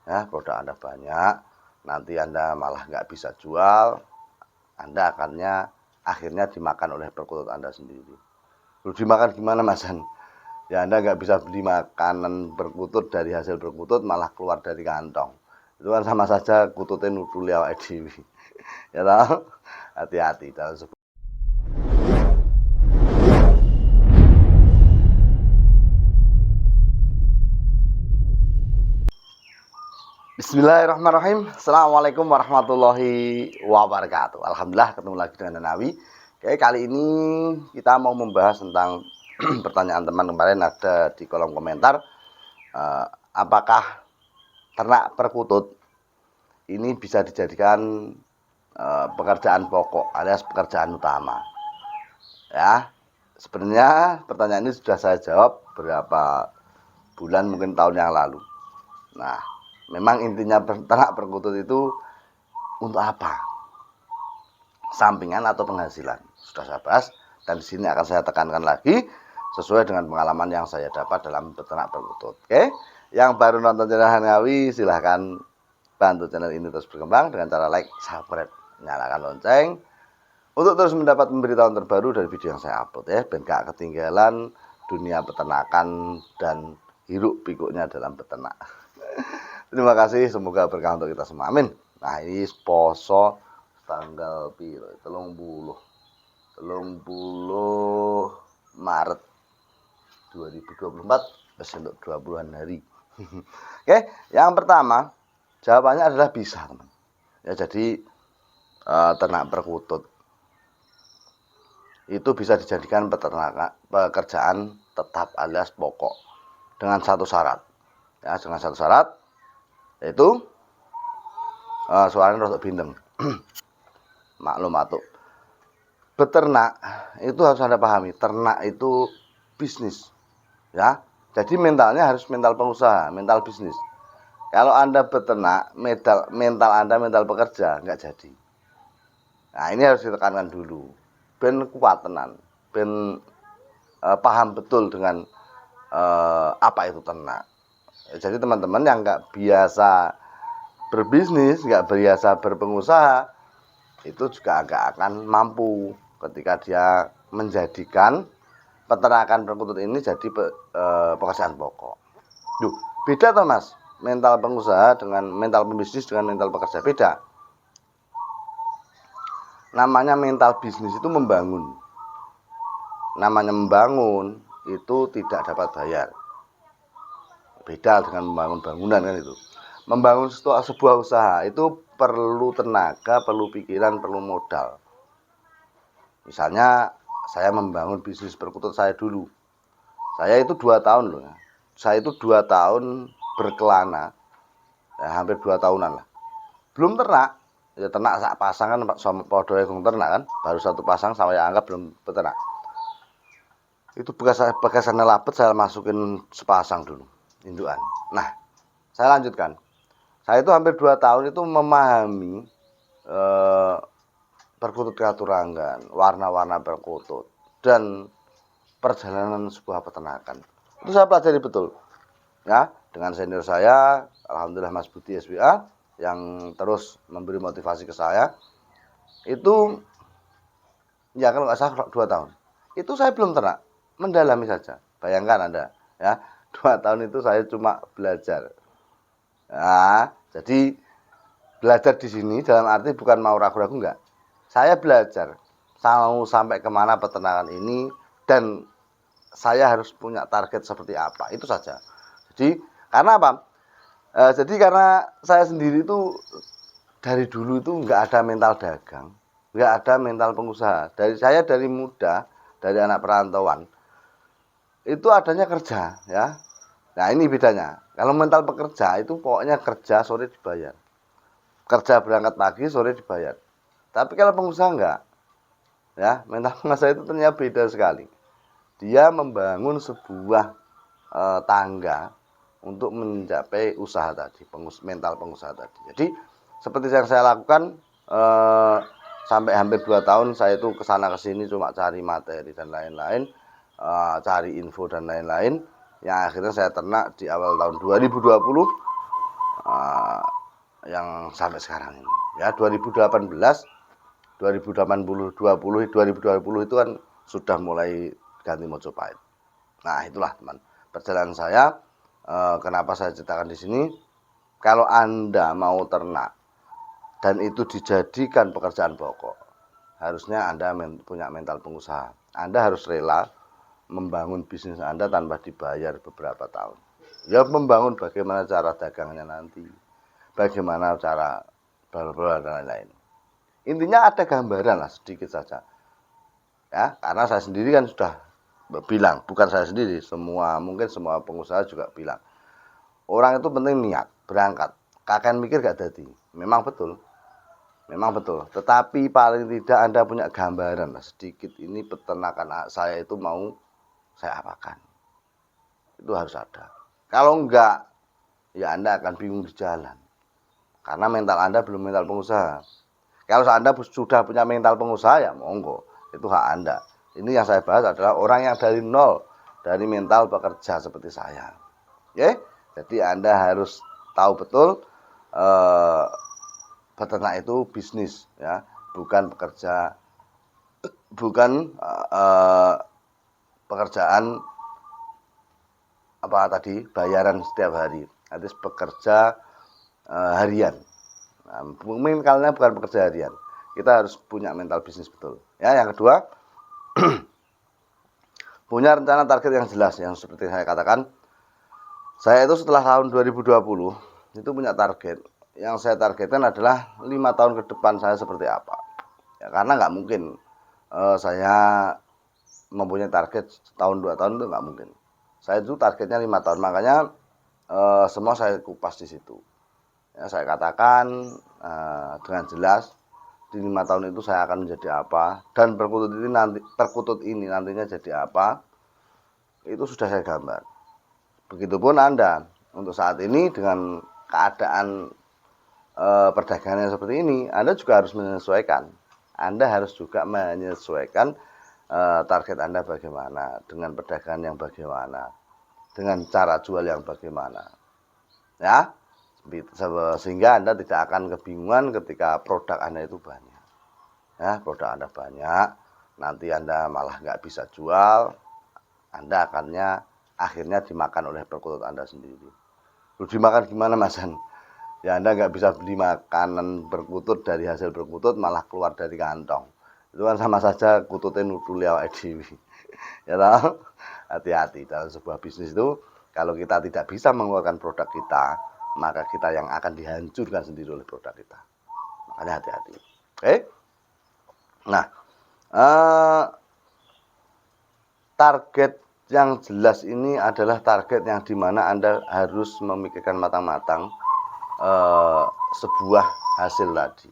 ya, produk Anda banyak, nanti Anda malah nggak bisa jual, Anda akhirnya dimakan oleh perkutut Anda sendiri. Lu dimakan gimana Mas Han? Ya Anda nggak bisa beli makanan perkutut dari hasil perkutut malah keluar dari kantong. Itu kan sama saja kututnya nudul awake dhewe. Ya tahu? Hati-hati dalam sebuah Bismillahirrahmanirrahim. Assalamualaikum warahmatullahi wabarakatuh. Alhamdulillah ketemu lagi dengan Nawi. Oke, kali ini kita mau membahas tentang pertanyaan teman kemarin ada di kolom komentar. Apakah ternak perkutut ini bisa dijadikan pekerjaan pokok alias pekerjaan utama? Ya, sebenarnya pertanyaan ini sudah saya jawab beberapa bulan mungkin tahun yang lalu. Nah, memang intinya ternak perkutut itu untuk apa? Sampingan atau penghasilan. Sudah saya bahas dan di sini akan saya tekankan lagi sesuai dengan pengalaman yang saya dapat dalam beternak perkutut. Oke, yang baru nonton channel Hangawi silahkan bantu channel ini terus berkembang dengan cara like, subscribe, nyalakan lonceng untuk terus mendapat pemberitahuan terbaru dari video yang saya upload ya, biar gak ketinggalan dunia peternakan dan hiruk pikuknya dalam beternak. Terima kasih, semoga berkah untuk kita semua. Amin. Nah, ini poso tanggal piro? 30 Maret 2024, wis untuk 20-an hari. Oke, yang pertama jawabannya adalah bisa, teman. Ya, jadi ternak perkutut itu bisa dijadikan pekerjaan tetap alias pokok dengan satu syarat. Ya, dengan satu syarat yaitu suaranya rotok bindeng. Maklum atuh. Beternak itu harus Anda pahami, ternak itu bisnis. Ya. Jadi mentalnya harus mental pengusaha, mental bisnis. Kalau Anda beternak, mental Anda mental pekerja, nggak jadi. Nah, ini harus ditekankan dulu. Ben kuat tenan, ben paham betul dengan apa itu ternak. Jadi teman-teman yang nggak biasa berbisnis, nggak biasa berpengusaha, itu juga agak akan mampu ketika dia menjadikan peternakan perkutut ini jadi pekerjaan pokok. Duh, beda toh Mas, mental pengusaha dengan mental pembisnis dengan mental pekerja beda. Namanya mental bisnis itu membangun. Namanya membangun itu tidak dapat bayar. Beda dengan membangun bangunan kan itu. Membangun sebuah usaha itu perlu tenaga, perlu pikiran, perlu modal. Misalnya saya membangun bisnis perkutut saya dulu. Saya itu 2 tahun loh ya. Saya itu 2 tahun berkelana. Ya, hampir 2 tahunan lah. Belum ternak. Ya ternak sak pasang kan sama podoe ternak kan. Baru satu pasang saya anggap belum beternak. Itu bekas labet saya masukin sepasang dulu indukan. Nah, saya lanjutkan. Saya itu hampir 2 tahun itu memahami perkutut katurangan, warna-warna perkutut dan perjalanan sebuah peternakan. Itu saya pelajari betul. Ya, dengan senior saya, alhamdulillah Mas Budi SBA yang terus memberi motivasi ke saya. Itu ya kalau nggak salah 2 tahun. Itu saya belum ternak, mendalami saja. Bayangkan Anda, ya. 2 tahun itu saya cuma belajar. Nah, jadi belajar di sini dalam arti bukan mau ragu-ragu enggak. Saya belajar mau sampai kemana peternakan ini dan saya harus punya target seperti apa. Itu saja. Jadi karena apa? Jadi karena saya sendiri itu dari dulu itu enggak ada mental dagang, enggak ada mental pengusaha. Dari muda, dari anak perantauan itu adanya kerja, ya. Nah, ini bedanya. Kalau mental pekerja itu pokoknya kerja sore dibayar. Kerja berangkat pagi sore dibayar. Tapi kalau pengusaha enggak. Ya, mental pengusaha itu ternyata beda sekali. Dia membangun sebuah tangga untuk mencapai usaha tadi, mental pengusaha tadi. Jadi seperti yang saya lakukan sampai hampir 2 tahun saya itu kesana kesini cuma cari materi dan lain-lain, cari info dan lain-lain. Yang akhirnya saya ternak di awal tahun 2020 yang sampai sekarang ini. Ya 2018, 2080, 2020 itu kan sudah mulai ganti Mojopahit. Nah itulah teman perjalanan saya. Kenapa saya ceritakan di sini? Kalau Anda mau ternak dan itu dijadikan pekerjaan pokok, harusnya Anda punya mental pengusaha. Anda harus rela membangun bisnis Anda tanpa dibayar beberapa tahun. Ya membangun bagaimana cara dagangnya nanti, bagaimana cara bla bla dan lain-lain. Intinya ada gambaran lah sedikit saja. Ya, karena saya sendiri kan sudah bilang, bukan saya sendiri, mungkin semua pengusaha juga bilang. Orang itu penting niat, berangkat. Kakek mikir gak jadi. Memang betul. Memang betul. Tetapi paling tidak Anda punya gambaran lah sedikit ini peternakan saya itu mau saya apakan. Itu harus ada. Kalau enggak, ya Anda akan bingung di jalan. Karena mental Anda belum mental pengusaha. Kalau Anda sudah punya mental pengusaha ya monggo, itu hak Anda. Ini yang saya bahas adalah orang yang dari nol, dari mental pekerja seperti saya. Oke? Jadi Anda harus tahu betul peternak itu bisnis ya, bukan pekerja, bukan pekerjaan apa tadi bayaran setiap hari. Nanti bekerja harian. Nah, mungkin kalian bukan pekerja harian. Kita harus punya mental bisnis betul. Ya, yang kedua, punya rencana target yang jelas yang seperti saya katakan. Saya itu setelah tahun 2020 itu punya target. Yang saya targetkan adalah 5 tahun ke depan saya seperti apa. Ya, karena nggak mungkin saya mempunyai target setahun 2 tahun itu nggak mungkin. Saya itu targetnya 5 tahun, makanya semua saya kupas di situ. Ya, saya katakan dengan jelas di 5 tahun itu saya akan menjadi apa dan perkutut ini nantinya jadi apa, itu sudah saya gambar. Begitupun Anda untuk saat ini dengan keadaan perdagangannya seperti ini, Anda juga harus menyesuaikan. Anda harus juga menyesuaikan target Anda bagaimana, dengan perdagangan yang bagaimana, dengan cara jual yang bagaimana. Ya, sehingga Anda tidak akan kebingungan ketika produk Anda itu banyak. Ya, produk Anda banyak, nanti Anda malah nggak bisa jual, Anda akhirnya dimakan oleh perkutut Anda sendiri. Lu dimakan gimana Mas Han? Ya Anda nggak bisa beli makanan perkutut dari hasil perkutut malah keluar dari kantong. Itu kan sama saja kututnya nudul awake dhewe. Ya tahu? Hati-hati dalam sebuah bisnis itu, kalau kita tidak bisa mengeluarkan produk kita, maka kita yang akan dihancurkan sendiri oleh produk kita. Makanya hati-hati. Oke? Nah, target yang jelas ini adalah target yang dimana Anda harus memikirkan matang-matang sebuah hasil tadi.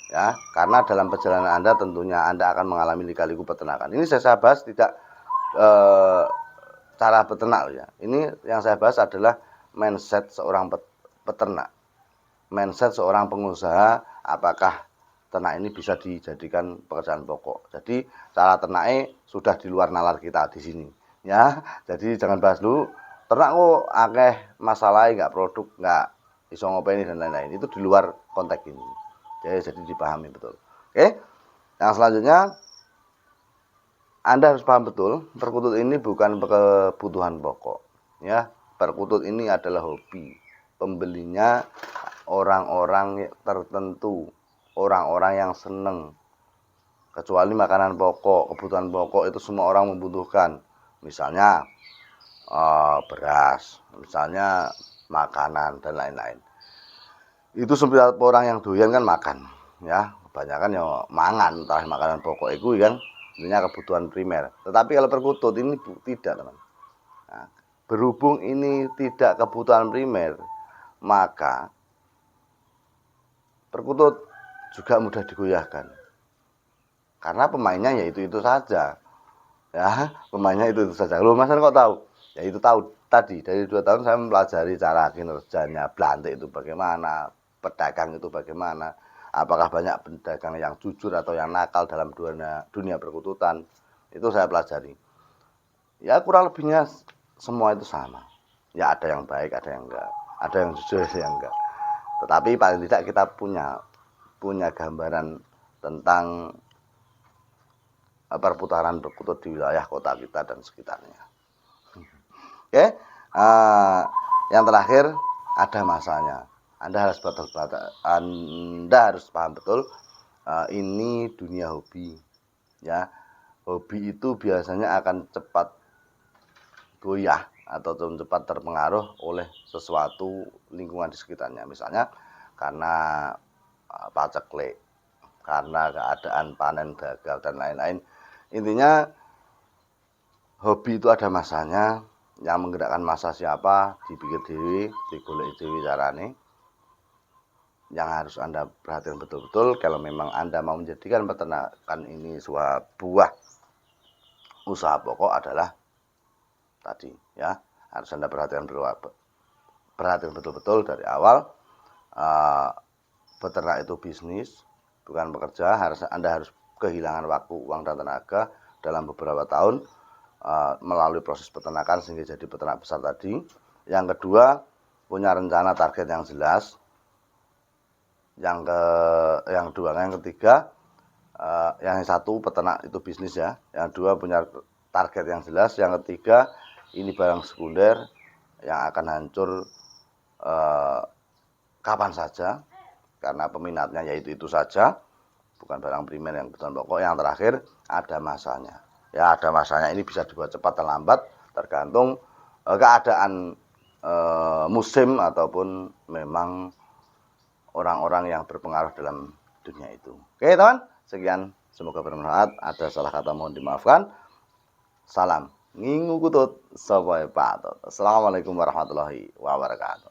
Ya, karena dalam perjalanan Anda tentunya Anda akan mengalami lika-liku peternakan. Ini saya bahas tidak cara peternak ya. Ini yang saya bahas adalah mindset seorang peternak. Mindset seorang pengusaha, apakah ternak ini bisa dijadikan pekerjaan pokok. Jadi cara ternaknya sudah di luar nalar kita di sini. Ya, jadi jangan bahas dulu ternak kok akeh masalah nggak produk, nggak iso ngopeni dan lain-lain. Itu di luar konteks ini. Jadi dipahami betul. Oke. Yang selanjutnya Anda harus paham betul, perkutut ini bukan kebutuhan pokok. Ya, perkutut ini adalah hobi. Pembelinya orang-orang tertentu, orang-orang yang seneng. Kecuali makanan pokok, kebutuhan pokok itu semua orang membutuhkan. Misalnya beras, misalnya makanan dan lain-lain. Itu setiap orang yang doyan kan makan, ya. Kebanyakan ya mangan, entah makanan pokok itu kan intinya kebutuhan primer. Tetapi kalau perkutut ini tidak, teman. Nah, berhubung ini tidak kebutuhan primer, maka perkutut juga mudah digoyahkan. Karena pemainnya ya itu saja. Ya, pemainnya itu saja. Loh, Mas kok tahu? Ya itu tahu tadi dari 2 tahun saya mempelajari cara kinerjanya Blantik itu bagaimana, pedagang itu bagaimana, apakah banyak pedagang yang jujur atau yang nakal dalam dunia perkututan. Itu saya pelajari. Ya kurang lebihnya semua itu sama. Ya ada yang baik, ada yang enggak. Ada yang jujur, ada yang enggak. Tetapi paling tidak kita punya gambaran tentang perputaran berkutut di wilayah kota kita dan sekitarnya. Oke, yang terakhir ada masanya. Anda harus paham betul, ini dunia hobi, ya. Hobi itu biasanya akan cepat goyah atau cepat terpengaruh oleh sesuatu lingkungan di sekitarnya. Misalnya karena paceklik, karena keadaan panen gagal dan lain-lain. Intinya hobi itu ada masanya, yang menggerakkan masa siapa dipikir dewi, digolek dewi carane. Yang harus Anda perhatikan betul-betul kalau memang Anda mau menjadikan peternakan ini sebuah usaha pokok adalah tadi, ya, harus Anda perhatikan betul-betul dari awal. Peternak itu bisnis, bukan bekerja. Anda harus kehilangan waktu, uang dan tenaga dalam beberapa tahun melalui proses peternakan sehingga jadi peternak besar tadi. Yang kedua, punya rencana target yang jelas. Yang ketiga, yang satu peternak itu bisnis, ya. Yang dua punya target yang jelas. Yang ketiga, ini barang sekunder yang akan hancur kapan saja karena peminatnya yaitu itu saja, bukan barang primer yang kebutuhan pokok. Yang terakhir, ada masanya. Ya, ada masanya, ini bisa dibuat cepat atau lambat tergantung keadaan musim ataupun memang orang-orang yang berpengaruh dalam dunia itu. Oke, teman, sekian, semoga bermanfaat. Ada salah kata mohon dimaafkan. Salam ngingu kutut sapa patut. Assalamualaikum warahmatullahi wabarakatuh.